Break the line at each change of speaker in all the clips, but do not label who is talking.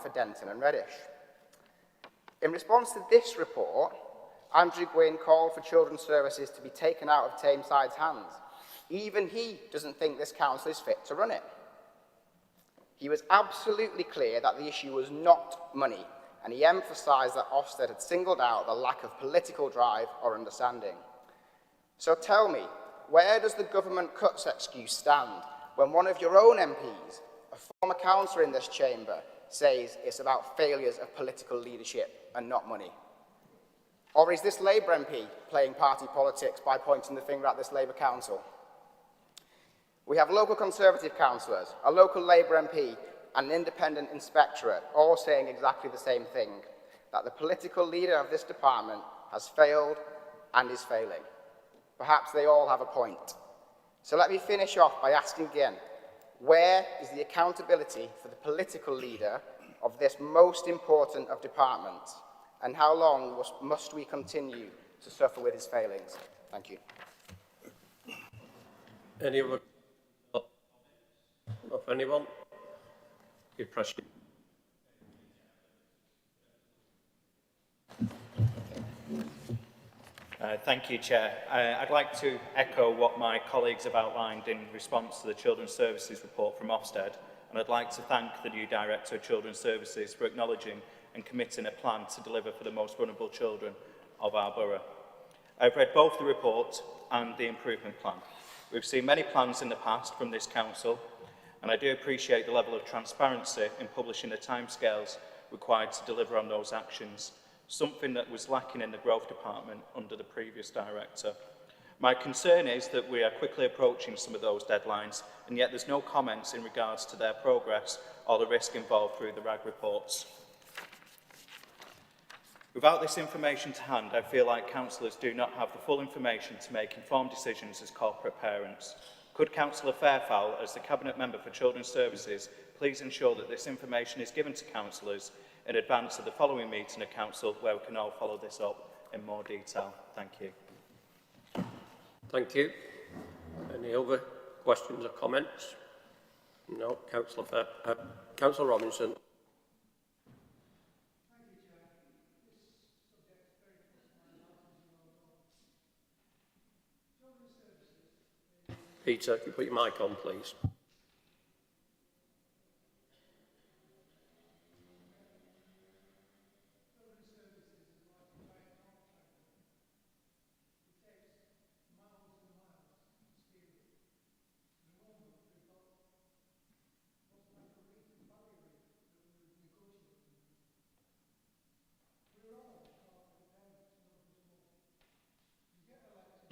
for Denton and Reddish. In response to this report, Andrew Gwynn called for Children's Services to be taken out of Tameside's hands. Even he doesn't think this council is fit to run it. He was absolutely clear that the issue was not money, and he emphasised that Ofsted had singled out the lack of political drive or understanding. So tell me, where does the government cuts excuse stand when one of your own MPs, a former councillor in this chamber, says it's about failures of political leadership and not money? Or is this Labour MP playing party politics by pointing the finger at this Labour council? We have local Conservative councillors, a local Labour MP and an independent inspectorate all saying exactly the same thing, that the political leader of this department has failed and is failing. Perhaps they all have a point. So let me finish off by asking again, where is the accountability for the political leader of this most important of departments? And how long must we continue to suffer with his failings? Thank you.
Any other of anyone? Good question.
Thank you, Chair. I'd like to echo what my colleagues have outlined in response to the Children's Services report from Ofsted, and I'd like to thank the new Director of Children's Services for acknowledging and committing a plan to deliver for the most vulnerable children of our borough. I've read both the report and the improvement plan. We've seen many plans in the past from this council, and I do appreciate the level of transparency in publishing the timescales required to deliver on those actions, something that was lacking in the Growth Department under the previous Director. My concern is that we are quickly approaching some of those deadlines, and yet there's no comments in regards to their progress or the risk involved through the RAG reports. Without this information to hand, I feel like councillors do not have the full information to make informed decisions as corporate parents. Could Councillor Fairfowl, as the Cabinet Member for Children's Services, please ensure that this information is given to councillors in advance of the following meeting of Council, where we can all follow this up in more detail? Thank you.
Thank you. Any other questions or comments? No. Councillor Robinson. Peter, can you put your mic on, please?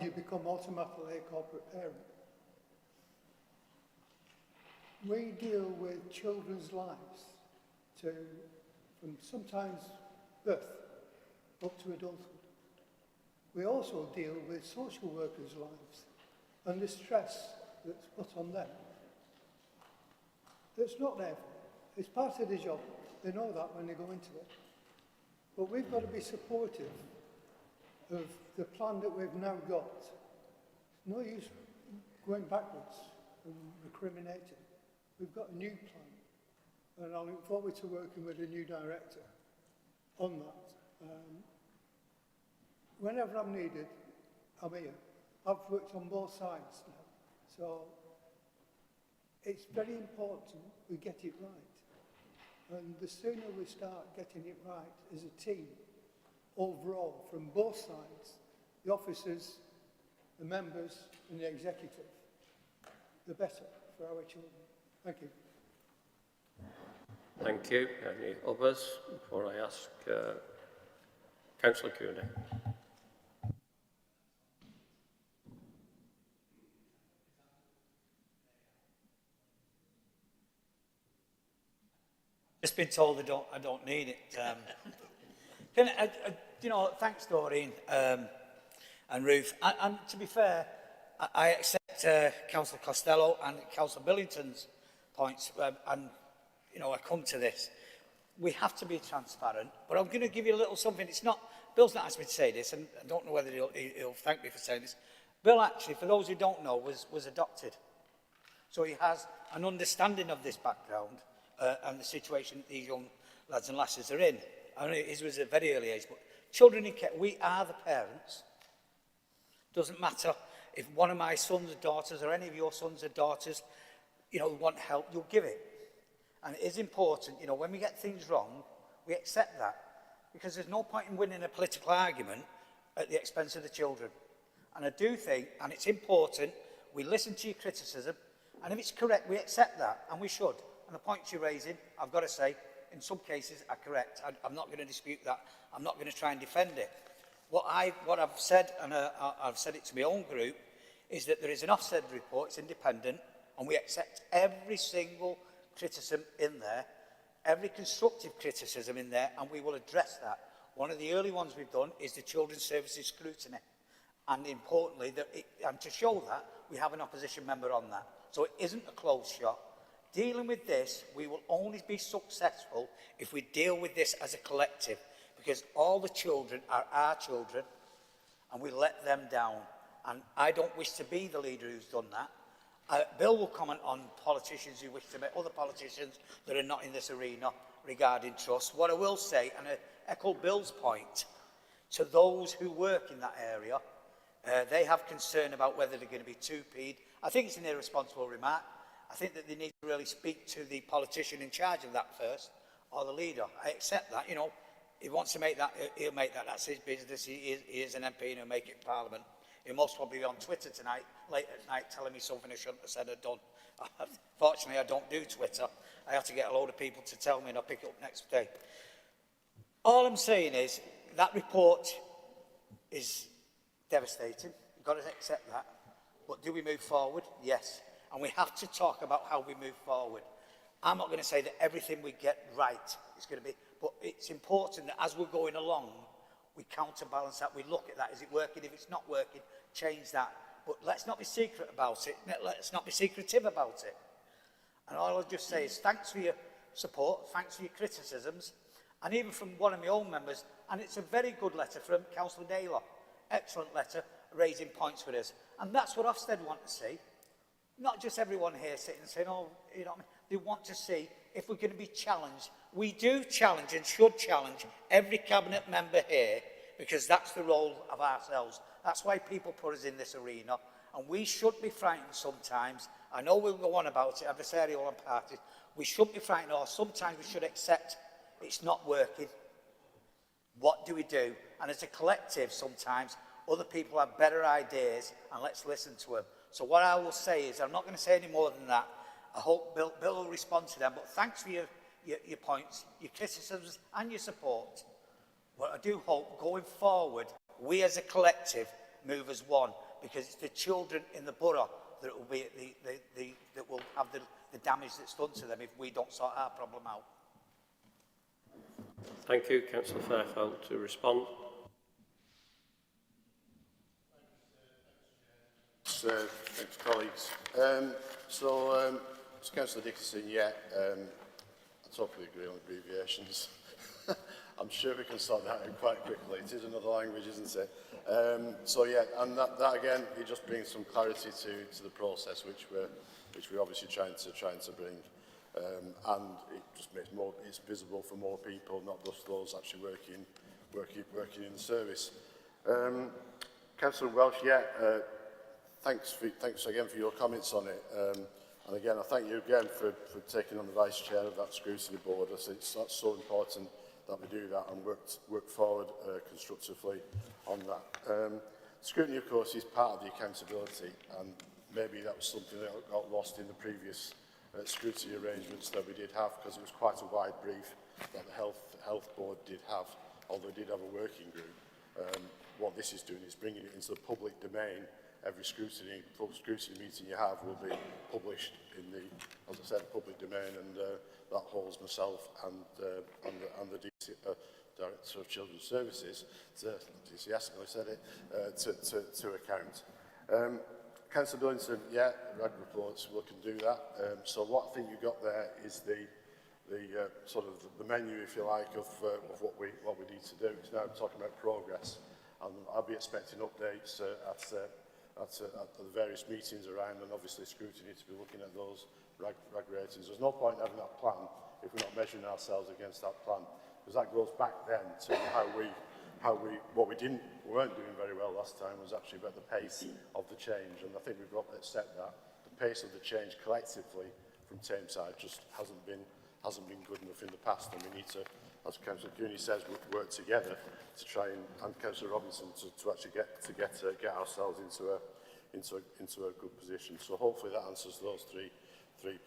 You become automatically a corporate parent. We deal with children's lives from sometimes birth up to adulthood. We also deal with social workers' lives and the stress that's put on them. It's not their fault. It's part of the job. They know that when they go into it. But we've got to be supportive of the plan that we've now got. No use going backwards and recriminating. We've got a new plan, and I look forward to working with a new director on that. Whenever I'm needed, I'm here. I've worked on both sides now, so it's very important we get it right. And the sooner we start getting it right as a team, overall, from both sides, the officers, the members and the executive, the better for our children. Thank you.
Thank you. Any others before I ask Councillor Cooney?
Just been told I don't need it. You know, thanks, Doreen and Ruth. And to be fair, I accept Councillor Costello and Councillor Billington's points, and you know, I come to this. We have to be transparent, but I'm going to give you a little something. It's not, Bill's not asked me to say this, and I don't know whether he'll thank me for saying this. Bill, actually, for those who don't know, was adopted. So he has an understanding of this background and the situation that these young lads and lasses are in. I know it was a very early age, but children in care, we are the parents. Doesn't matter if one of my sons or daughters or any of your sons or daughters, you know, want help, you'll give it. And it is important, you know, when we get things wrong, we accept that. Because there's no point in winning a political argument at the expense of the children. And I do think, and it's important, we listen to your criticism, and if it's correct, we accept that, and we should. And the points you're raising, I've got to say, in some cases are correct. I'm not going to dispute that. I'm not going to try and defend it. What I've said, and I've said it to my own group, is that there is an Ofsted report, it's independent, and we accept every single criticism in there, every constructive criticism in there, and we will address that. One of the early ones we've done is the Children's Services scrutiny. And importantly, and to show that, we have an opposition member on that. So it isn't a closed shot. Dealing with this, we will only be successful if we deal with this as a collective, because all the children are our children, and we let them down. And I don't wish to be the leader who's done that. Bill will comment on politicians who wish to make other politicians that are not in this arena regarding trust. What I will say, and I echo Bill's point, to those who work in that area, they have concern about whether they're going to be two-peed. I think it's an irresponsible remark. I think that they need to really speak to the politician in charge of that first, or the leader. I accept that, you know, he wants to make that, he'll make that, that's his business, he is an MP and he'll make it in Parliament. He'll most probably be on Twitter tonight, late at night, telling me something I shouldn't have said or done. Fortunately, I don't do Twitter. I have to get a load of people to tell me and I'll pick it up next day. All I'm saying is, that report is devastating. You've got to accept that. But do we move forward? Yes. And we have to talk about how we move forward. I'm not going to say that everything we get right is going to be, but it's important that as we're going along, we counterbalance that, we look at that. Is it working? If it's not working, change that. But let's not be secret about it. Let's not be secretive about it. And all I'll just say is thanks for your support, thanks for your criticisms, and even from one of my own members, and it's a very good letter from Councillor Naylor. Excellent letter, raising points for us. And that's what Ofsted want to see. Not just everyone here sitting and saying, oh, you know what I mean? They want to see if we're going to be challenged. We do challenge and should challenge every cabinet member here, because that's the role of ourselves. That's why people put us in this arena. And we should be frightened sometimes. I know we'll go on about it, adversarial and parties. We shouldn't be frightened, or sometimes we should accept it's not working. What do we do? And as a collective, sometimes other people have better ideas, and let's listen to them. So what I will say is, I'm not going to say any more than that. I hope Bill will respond to them, but thanks for your points, your criticisms and your support. But I do hope going forward, we as a collective move as one, because it's the children in the borough that will be that will have the damage that's done to them if we don't sort our problem out.
Thank you. Councillor Fairfield to respond.
Thanks, colleagues. So Councillor Dickinson, I totally agree on abbreviations. I'm sure we can sort that out quite quickly. It is another language, isn't it? And that again, it just brings some clarity to the process, which we're obviously trying to bring, and it just makes it's visible for more people, not just those actually working in the service. Councillor Welsh, thanks again for your comments on it. And again, I thank you again for taking on the Vice Chair of that scrutiny board. I think that's so important that we do that and work forward constructively on that. Scrutiny, of course, is part of the accountability, and maybe that was something that got lost in the previous scrutiny arrangements that we did have, because it was quite a wide brief that the health board did have, although it did have a working group. What this is doing is bringing it into the public domain. Every scrutiny meeting you have will be published in the, as I said, public domain, and that holds myself and the Director of Children's Services, DCS, I said it, to account. Councillor Billington, RAG reports, we can do that. So what I think you got there is the sort of the menu, if you like, of what we need to do. It's now talking about progress, and I'll be expecting updates at the various meetings around, and obviously scrutiny to be looking at those RAG ratings. There's no point having that plan if we're not measuring ourselves against that plan. Because that goes back then to what we weren't doing very well last time was actually about the pace of the change, and I think we've got to accept that. The pace of the change collectively from Tameside just hasn't been good enough in the past, and we need to, as Councillor Cooney says, work together to try and Councillor Robinson to actually get ourselves into a good position. So hopefully that answers those three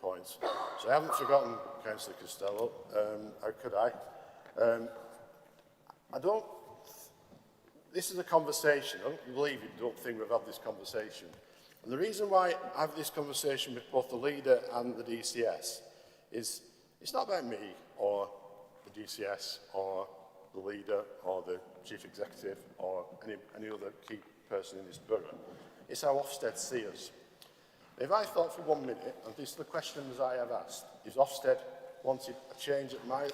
points. So I haven't forgotten Councillor Costello. How could I? This is a conversation. I don't believe you don't think we've had this conversation. And the reason why I have this conversation with both the leader and the DCS is it's not about me or the DCS or the leader or the chief executive or any other key person in this borough. It's how Ofsted see us. If I thought for 1 minute, and these are the questions I have asked, is Ofsted wanted a change at my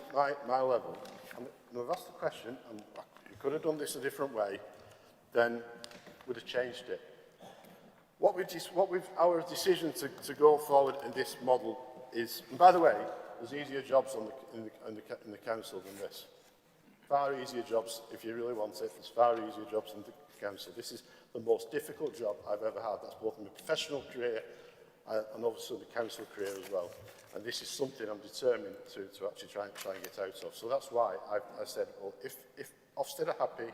level, and I've asked the question, and you could have done this a different way, then would have changed it. Our decision to go forward in this model is, and by the way, there's easier jobs in the council than this. Far easier jobs, if you really want it, there's far easier jobs in the council. This is the most difficult job I've ever had. That's both in my professional career and obviously the council career as well. And this is something I'm determined to actually try and get out of. So that's why I said, well, if Ofsted are happy,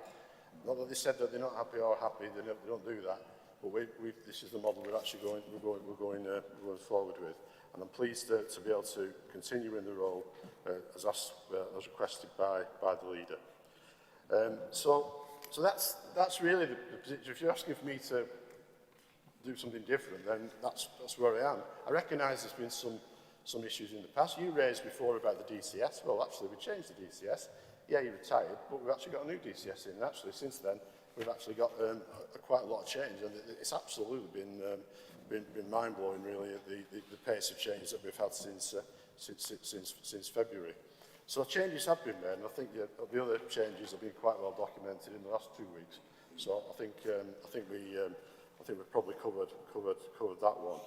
not that they said that they're not happy or happy, they don't do that. But this is the model we're actually going forward with. And I'm pleased to be able to continue in the role as requested by the leader. So that's really the position. If you're asking for me to do something different, then that's where I am. I recognise there's been some issues in the past. You raised before about the DCS. Well, actually, we changed the DCS. Yeah, he retired, but we've actually got a new DCS in. And actually, since then, we've actually got quite a lot of change, and it's absolutely been mind-blowing, really, the pace of change that we've had since February. So changes have been made, and I think the other changes have been quite well documented in the last 2 weeks. So I think we've probably covered that one.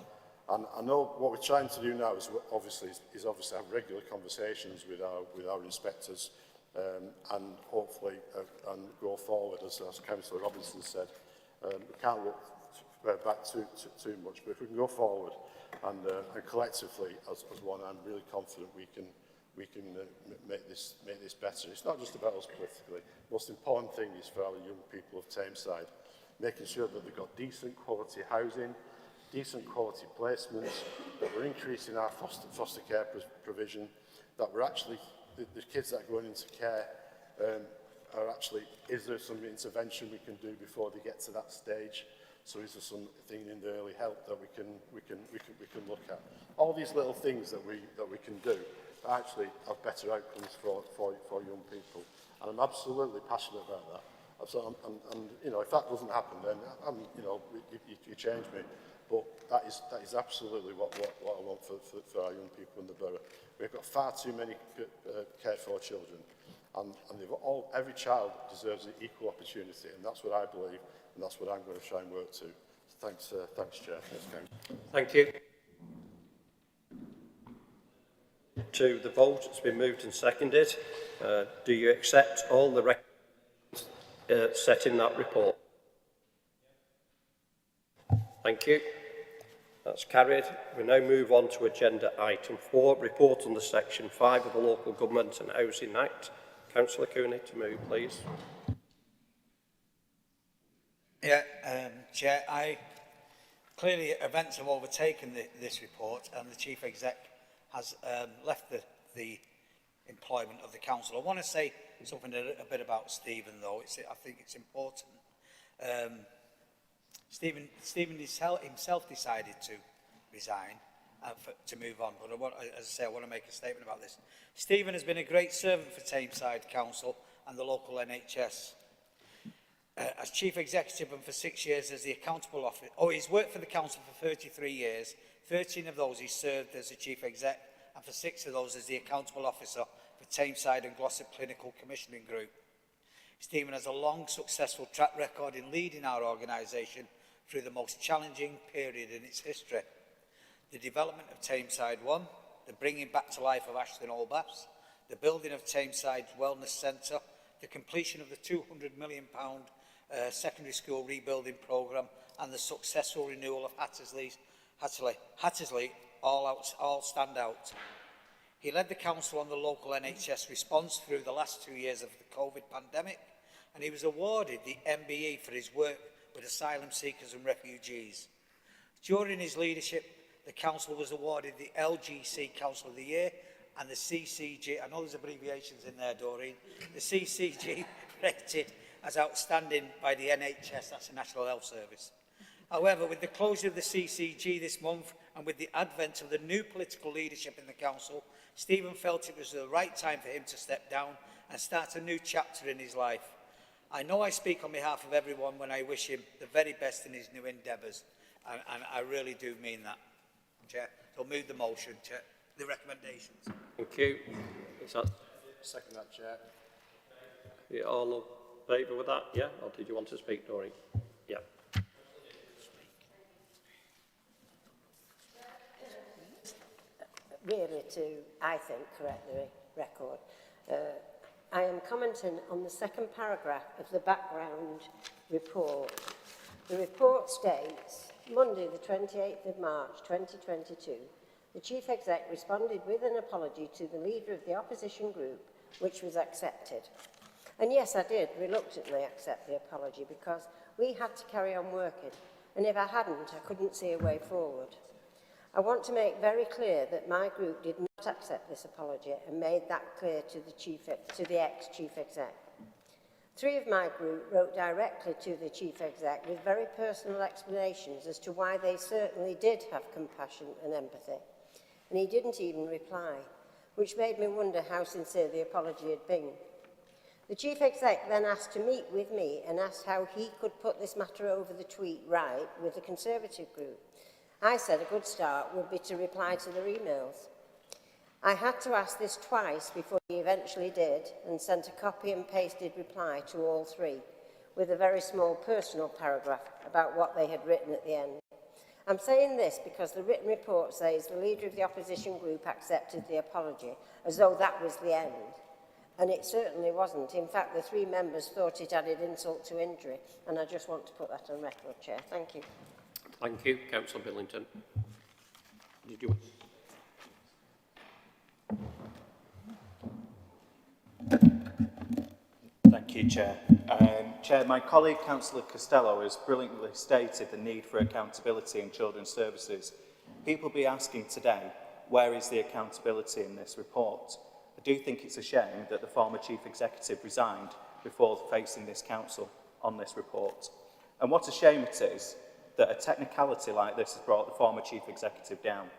And I know what we're trying to do now is obviously have regular conversations with our inspectors, and hopefully and go forward, as Councillor Robinson said. We can't look back too much, but if we can go forward and collectively as one, I'm really confident we can make this better. It's not just about us politically. The most important thing is for our young people of Tameside, making sure that they've got decent quality housing, decent quality placements, that we're increasing our foster care provision, that we're actually, the kids that are going into care are actually, is there some intervention we can do before they get to that stage? So is there something in the early help that we can look at? All these little things that we can do actually have better outcomes for young people. And I'm absolutely passionate about that. So and you know, if that doesn't happen, then you know, you change me. But that is absolutely what I want for our young people in the borough. We've got far too many cared for children, and every child deserves an equal opportunity, and that's what I believe, and that's what I'm going to try and work to. Thanks, Chair.
Thank you. To the vote, it's been moved and seconded. Do you accept all the recommendations set in that report? Thank you. That's carried. We now move on to agenda item 4, report under section 5 of the Local Government and Housing Act. Councillor Cooney, to move, please.
Yeah, Chair, clearly events have overtaken this report, and the Chief Exec has left the employment of the council. I want to say something a bit about Stephen, though. I think it's important. Stephen himself decided to resign to move on, but as I say, I want to make a statement about this. Stephen has been a great servant for Tameside Council and the local NHS. As Chief Executive and for 6 years as the accountable officer. Oh, he's worked for the council for 33 years. 13 of those he served as the Chief Exec, and for 6 of those as the accountable officer for Tameside and Glossop Clinical Commissioning Group. Stephen has a long, successful track record in leading our organisation through the most challenging period in its history. The development of Tameside 1, the bringing back to life of Ashton Old Baths, the building of Tameside Wellness Centre, the completion of the £200 million secondary school rebuilding programme, and the successful renewal of Hattersley all stand out. He led the council on the local NHS response through the last 2 years of the COVID pandemic, and he was awarded the MBE for his work with asylum seekers and refugees. During his leadership, the council was awarded the LGC Council of the Year and the CCG, I know there's abbreviations in there, Doreen, the CCG rated as outstanding by the NHS, that's the National Health Service. However, with the closure of the CCG this month and with the advent of the new political leadership in the council, Stephen felt it was the right time for him to step down and start a new chapter in his life. I know I speak on behalf of everyone when I wish him the very best in his new endeavours, and I really do mean that, Chair. So move the motion, Chair, the recommendations.
Thank you. Is that
Second that, Chair.
you all in favour with that? Yeah? Or did you want to speak, Doreen? Yeah.
Really to, I think, correct the record. I am commenting on the second paragraph of the background report. The report states, Monday the 28th of March 2022, the Chief Exec responded with an apology to the leader of the opposition group, which was accepted. And yes, I did reluctantly accept the apology because we had to carry on working, and if I hadn't, I couldn't see a way forward. I want to make very clear that my group did not accept this apology and made that clear to the ex-Chief Exec. 3 of my group wrote directly to the Chief Exec with very personal explanations as to why they certainly did have compassion and empathy. And he didn't even reply, which made me wonder how sincere the apology had been. The Chief Exec then asked to meet with me and asked how he could put this matter over the tweet right with the Conservative group. I said a good start would be to reply to their emails. I had to ask this twice before he eventually did and sent a copy and pasted reply to all 3 with a very small personal paragraph about what they had written at the end. I'm saying this because the written report says the leader of the opposition group accepted the apology as though that was the end. And it certainly wasn't. In fact, the 3 members thought it added insult to injury, and I just want to put that on record, Chair. Thank you.
Thank you, Councillor Billington. Did you?
Thank you, Chair. Chair, my colleague, Councillor Costello, has brilliantly stated the need for accountability in children's services. People will be asking today, where is the accountability in this report? I do think it's a shame that the former Chief Executive resigned before facing this council on this report. And what a shame it is that a technicality like this has brought the former Chief Executive down.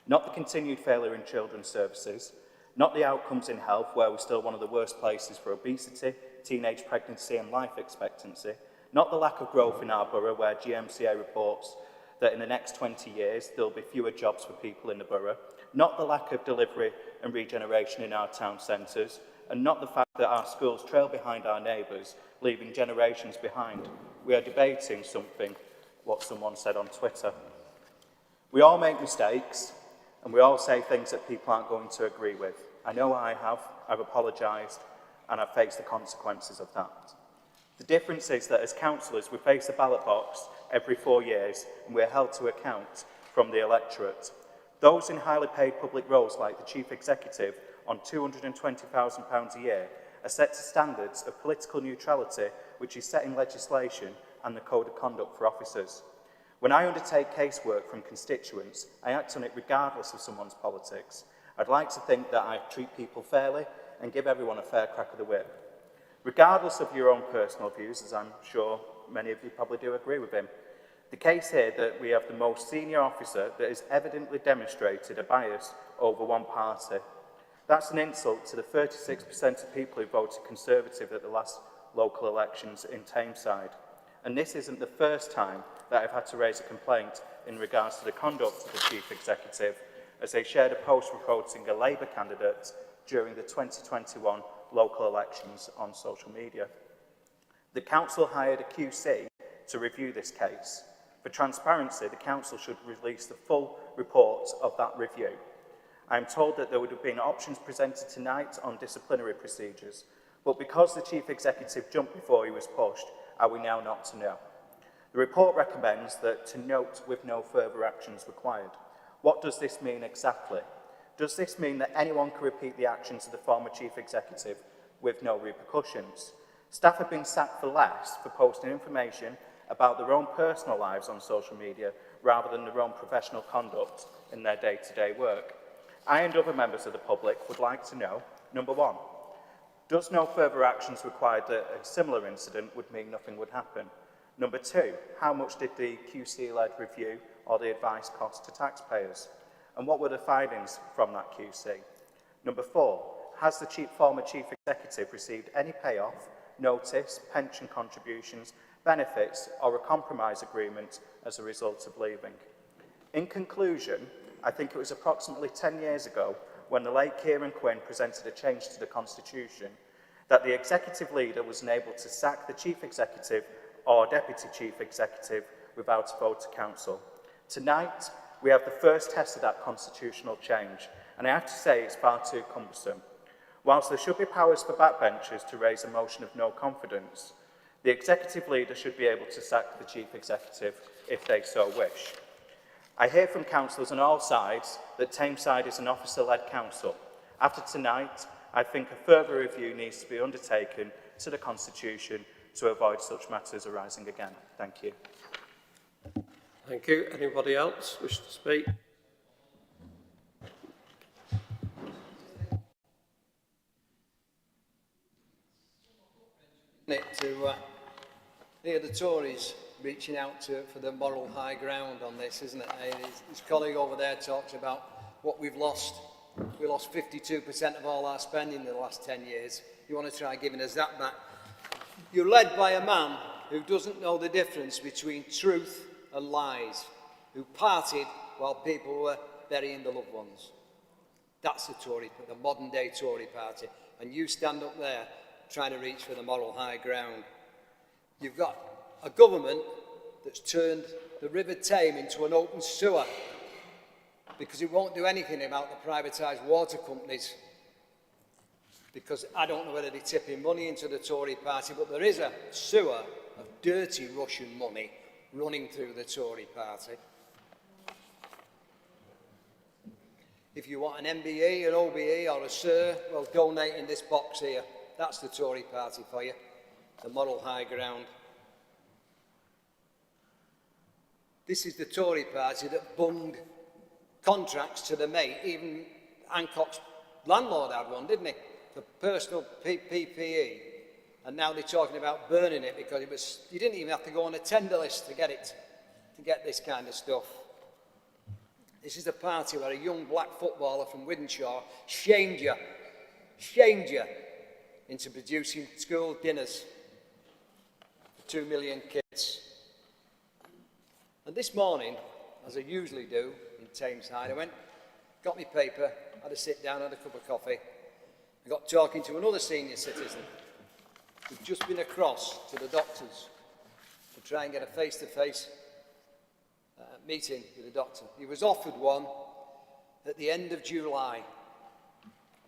Not the continued failure in children's services, not the outcomes in health, where we're still one of the worst places for obesity, teenage pregnancy and life expectancy, not the lack of growth in our borough, where GMCA reports that in the next 20 years there'll be fewer jobs for people in the borough, not the lack of delivery and regeneration in our town centres, and not the fact that our schools trail behind our neighbours, leaving generations behind. We are debating something, what someone said on Twitter. We all make mistakes, and we all say things that people aren't going to agree with. I know I have, I've apologised, and I've faced the consequences of that. The difference is that as councillors, we face a ballot box every 4 years, and we're held to account from the electorate. Those in highly paid public roles, like the Chief Executive, on £220,000 a year, are set to standards of political neutrality, which is set in legislation and the Code of Conduct for Officers. When I undertake casework from constituents, I act on it regardless of someone's politics. I'd like to think that I treat people fairly and give everyone a fair crack of the whip. Regardless of your own personal views, as I'm sure many of you probably do agree with him, the case here that we have the most senior officer that has evidently demonstrated a bias over one party. That's an insult to the 36% of people who voted Conservative at the last local elections in Tameside. And this isn't the first time that I've had to raise a complaint in regards to the conduct of the Chief Executive, as they shared a post reporting a Labour candidate during the 2021 local elections on social media. The council hired a QC to review this case. For transparency, the council should release the full report of that review. I am told that there would have been options presented tonight on disciplinary procedures, but because the Chief Executive jumped before he was pushed, are we now not to know? The report recommends that to note with no further actions required. What does this mean exactly? Does this mean that anyone can repeat the actions of the former Chief Executive with no repercussions? Staff have been sacked for less for posting information about their own personal lives on social media rather than their own professional conduct in their day-to-day work. I and other members of the public would like to know, number one, does no further actions required that a similar incident would mean nothing would happen? Number two, how much did the QC-led review or the advice cost to taxpayers? And what were the findings from that QC? Number four, has the former Chief Executive received any payoff, notice, pension contributions, benefits or a compromise agreement as a result of leaving? In conclusion, I think it was approximately 10 years ago when the late Kieran Quinn presented a change to the Constitution that the executive leader was unable to sack the Chief Executive or Deputy Chief Executive without a vote to Council. Tonight, we have the first test of that constitutional change, and I have to say it's far too cumbersome. Whilst there should be powers for backbenchers to raise a motion of no confidence, the executive leader should be able to sack the Chief Executive if they so wish. I hear from councillors on all sides that Tameside is an officer-led council. After tonight, I think a further review needs to be undertaken to the Constitution to avoid such matters arising again. Thank you.
Thank you. Anybody else wish to speak?
To hear the Tories reaching out for the moral high ground on this, isn't it? His colleague over there talked about what we've lost. We lost 52% of all our spending in the last 10 years. You want to try giving us that back? You're led by a man who doesn't know the difference between truth and lies, who partied while people were burying the loved ones. That's the modern day Tory party. And you stand up there trying to reach for the moral high ground. You've got a government that's turned the River Tame into an open sewer because it won't do anything about the privatised water companies. Because I don't know whether they're tipping money into the Tory party, but there is a sewer of dirty Russian money running through the Tory party. If you want an MBE, an OBE or a SIR, well, donate in this box here. That's the Tory party for you, the moral high ground. This is the Tory party that bunged contracts to the mate. Even Hancock's landlord had one, didn't he? For personal PPE. And now they're talking about burning it because you didn't even have to go on a tender list to get this kind of stuff. This is the party where a young black footballer from Wythenshawe shamed you into producing school dinners for 2 million kids. And this morning, as I usually do in Tameside, I went, got my paper, had a sit down, had a cup of coffee. I got talking to another senior citizen who'd just been across to the doctors to try and get a face-to-face meeting with the doctor. He was offered one at the end of July.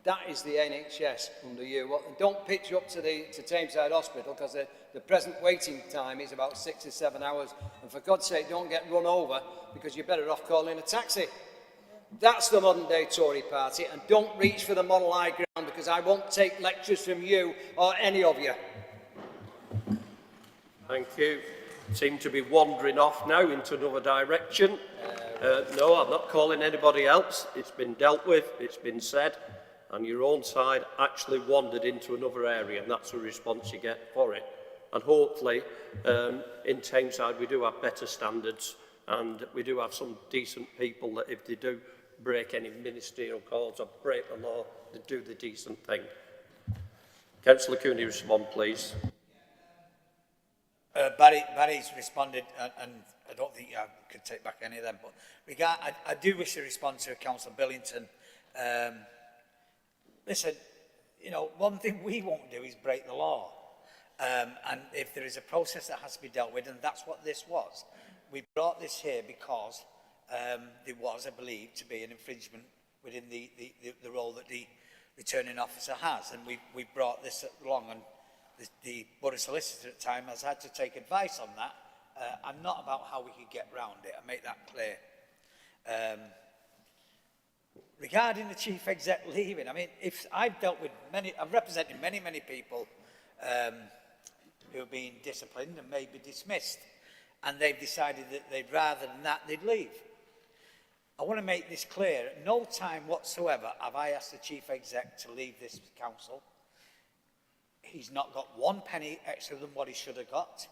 That is the NHS under you. Don't pitch up to Tameside Hospital because the present waiting time is about 6 or 7 hours. And for God's sake, don't get run over because you're better off calling a taxi. That's the modern day Tory party, and don't reach for the moral high ground because I won't take lectures from you or any of you.
Thank you. Seem to be wandering off now into another direction. No, I'm not calling anybody else. It's been dealt with, it's been said, and your own side actually wandered into another area, and that's the response you get for it. And hopefully, in Tameside, we do have better standards, and we do have some decent people that if they do break any ministerial calls or break the law, they do the decent thing. Councillor Cooney, respond, please.
Barry's responded, and I don't think I could take back any of them, but I do wish to respond to Councillor Billington. Listen, you know, one thing we won't do is break the law. And if there is a process that has to be dealt with, and that's what this was, we brought this here because there was, I believe, to be an infringement within the role that the returning officer has. And we brought this along, and the Borough Solicitor at the time has had to take advice on that, and not about how we could get round it. I make that clear. Regarding the Chief Exec leaving, I mean, if I've dealt with I've represented many people who have been disciplined and maybe dismissed, and they've decided that rather than that, they'd leave. I want to make this clear. At no time whatsoever have I asked the Chief Exec to leave this council. He's not got one penny extra than what he should have got.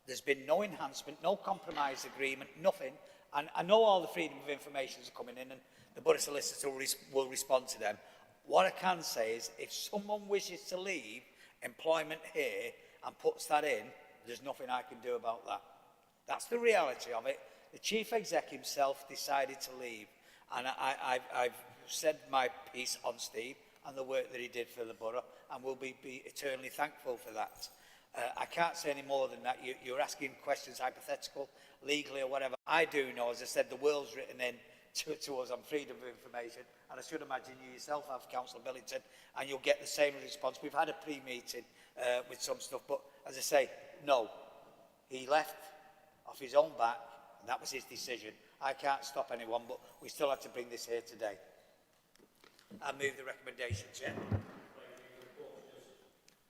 There's been no enhancement, no compromise agreement, nothing. And I know all the freedom of information is coming in, and the Borough Solicitor will respond to them. What I can say is, if someone wishes to leave employment here and puts that in, there's nothing I can do about that. That's the reality of it. The Chief Exec himself decided to leave, and I've said my piece on Steve and the work that he did for the borough, and will be eternally thankful for that. I can't say any more than that. You're asking questions, hypothetical, legally or whatever. I do know, as I said, the world's written in to us on freedom of information, and I should imagine you yourself have, Councillor Billington, and you'll get the same response. We've had a pre-meeting with some stuff, but as I say, no. He left off his own back, and that was his decision. I can't stop anyone, but we still have to bring this here today. I move the recommendation, Chair.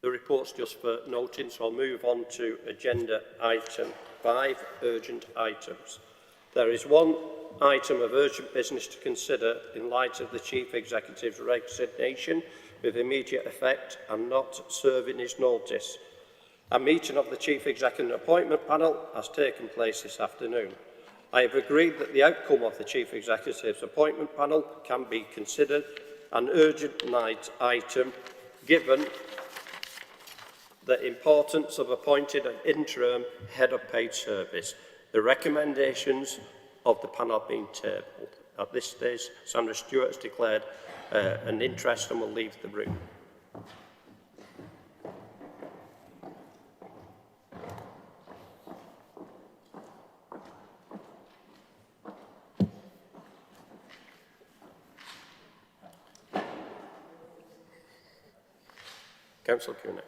The report's just for noting, so I'll move on to agenda item 5, urgent items. There is one item of urgent business to consider in light of the Chief Executive's resignation with immediate effect and not serving his notice. A meeting of the Chief Executive Appointment Panel has taken place this afternoon. I have agreed that the outcome of the Chief Executive's Appointment Panel can be considered an urgent night item given the importance of appointing an interim head of paid service. The recommendations of the panel have been tabled. At this stage, Sandra Stewart has declared an interest and will leave the room. Councillor Cunningham.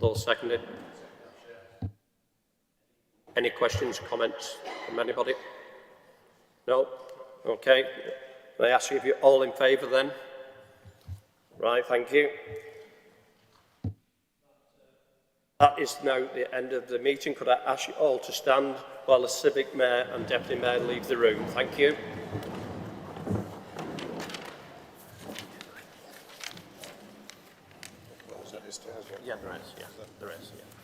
Those seconded. Any questions, comments from anybody? No? Okay. Can I ask you if you're all in favour then? Right, thank you. That is now the end of the meeting. Could I ask you all to stand while the Civic Mayor and Deputy Mayor leave the room? Thank you. Yeah, there is. Yeah, there is. Yeah.